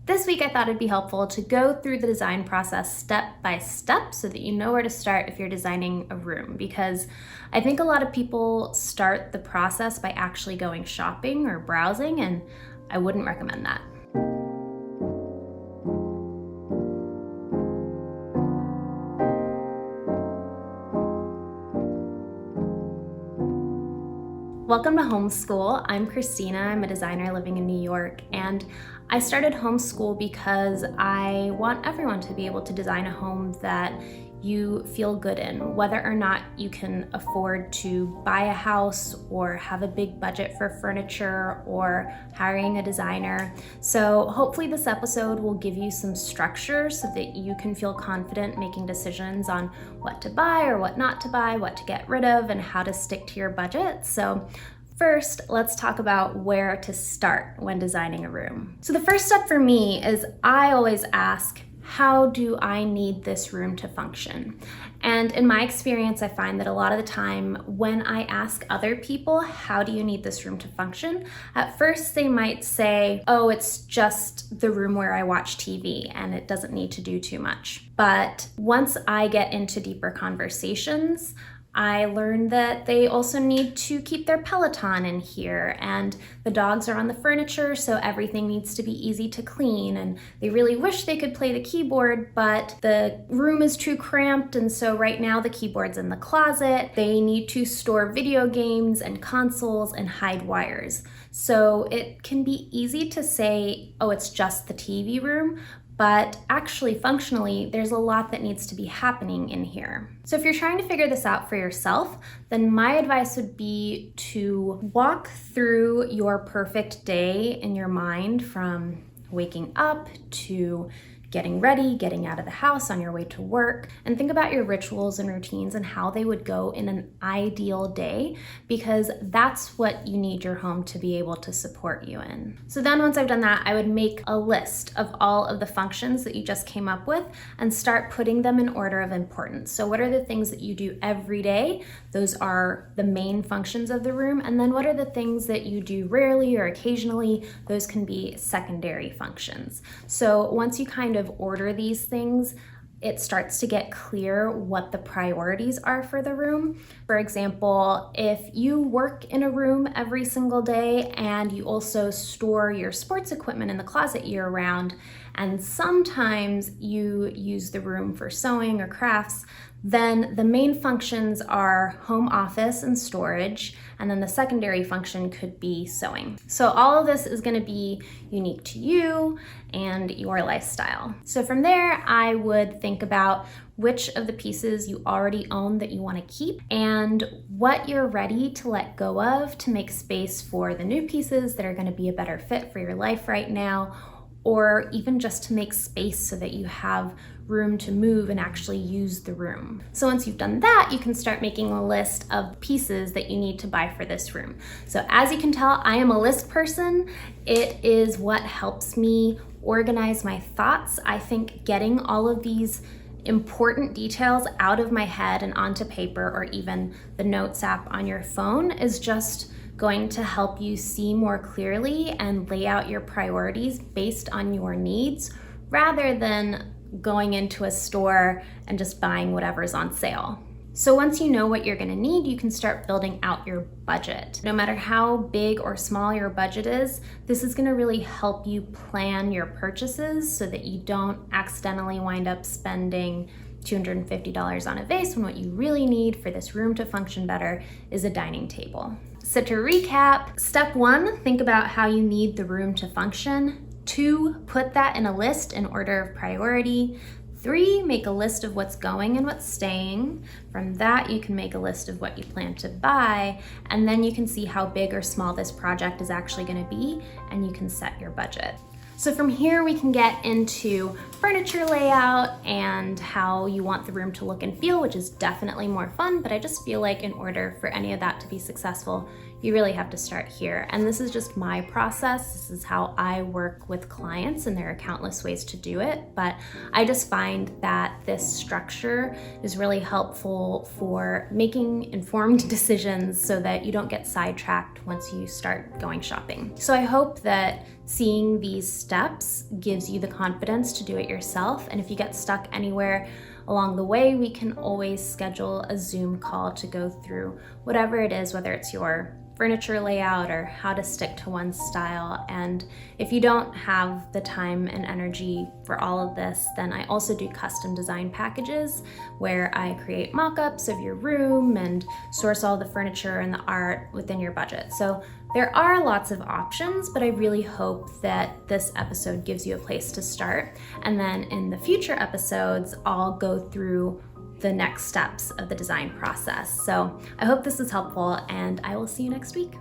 This week I thought it'd be helpful to go through the design process step by step so that you know where to start if you're designing a room, because I think a lot of people start the process by actually going shopping or browsing, and I wouldn't recommend that. Welcome to Homeschool. I'm Christina. I'm a designer living in New York, and I started Homeschool because I want everyone to be able to design a home that you feel good in, whether or not you can afford to buy a house or have a big budget for furniture or hiring a designer. So hopefully this episode will give you some structure so that you can feel confident making decisions on what to buy or what not to buy, what to get rid of, and how to stick to your budget. So first, let's talk about where to start when designing a room. So the first step for me is I always ask, how do I need this room to function? And in my experience, I find that a lot of the time when I ask other people, how do you need this room to function? At first they might say, oh, it's just the room where I watch TV and it doesn't need to do too much. But once I get into deeper conversations, I learned that they also need to keep their Peloton in here, and the dogs are on the furniture, so everything needs to be easy to clean, and they really wish they could play the keyboard, but the room is too cramped, and so right now the keyboard's in the closet. They need to store video games and consoles and hide wires. So it can be easy to say, oh, it's just the TV room, but actually functionally, there's a lot that needs to be happening in here. So if you're trying to figure this out for yourself, then my advice would be to walk through your perfect day in your mind, from waking up to getting ready, getting out of the house, on your way to work, and think about your rituals and routines and how they would go in an ideal day, because that's what you need your home to be able to support you in. So then once I've done that, I would make a list of all of the functions that you just came up with and start putting them in order of importance. So what are the things that you do every day? Those are the main functions of the room. And then what are the things that you do rarely or occasionally? Those can be secondary functions. So once you kind of order these things, it starts to get clear what the priorities are for the room. For example, if you work in a room every single day and you also store your sports equipment in the closet year-round, and sometimes you use the room for sewing or crafts, then the main functions are home office and storage, and then the secondary function could be sewing. So all of this is going to be unique to you and your lifestyle. So from there, I would think about which of the pieces you already own that you want to keep and what you're ready to let go of to make space for the new pieces that are going to be a better fit for your life right now, or even just to make space so that you have room to move and actually use the room. So once you've done that, you can start making a list of pieces that you need to buy for this room. So as you can tell, I am a list person. It is what helps me organize my thoughts. I think getting all of these important details out of my head and onto paper, or even the Notes app on your phone, is just going to help you see more clearly and lay out your priorities based on your needs, rather than going into a store and just buying whatever's on sale. So once you know what you're going to need, you can start building out your budget. No matter how big or small your budget is, this is going to really help you plan your purchases so that you don't accidentally wind up spending $250 on a vase when what you really need for this room to function better is a dining table. So to recap, step 1, think about how you need the room to function. 2, put that in a list in order of priority. 3, make a list of what's going and what's staying. From that, you can make a list of what you plan to buy, and then you can see how big or small this project is actually going to be, and you can set your budget. So from here, we can get into furniture layout and how you want the room to look and feel, which is definitely more fun, but I just feel like in order for any of that to be successful, you really have to start here. And this is just my process. This is how I work with clients, and there are countless ways to do it. But I just find that this structure is really helpful for making informed decisions so that you don't get sidetracked once you start going shopping. So I hope that seeing these steps gives you the confidence to do it yourself. And if you get stuck anywhere along the way, we can always schedule a Zoom call to go through whatever it is, whether it's your furniture layout or how to stick to one style. And if you don't have the time and energy for all of this, then I also do custom design packages where I create mock-ups of your room and source all the furniture and the art within your budget. So there are lots of options, but I really hope that this episode gives you a place to start. And then in the future episodes, I'll go through the next steps of the design process. So I hope this is helpful, and I will see you next week.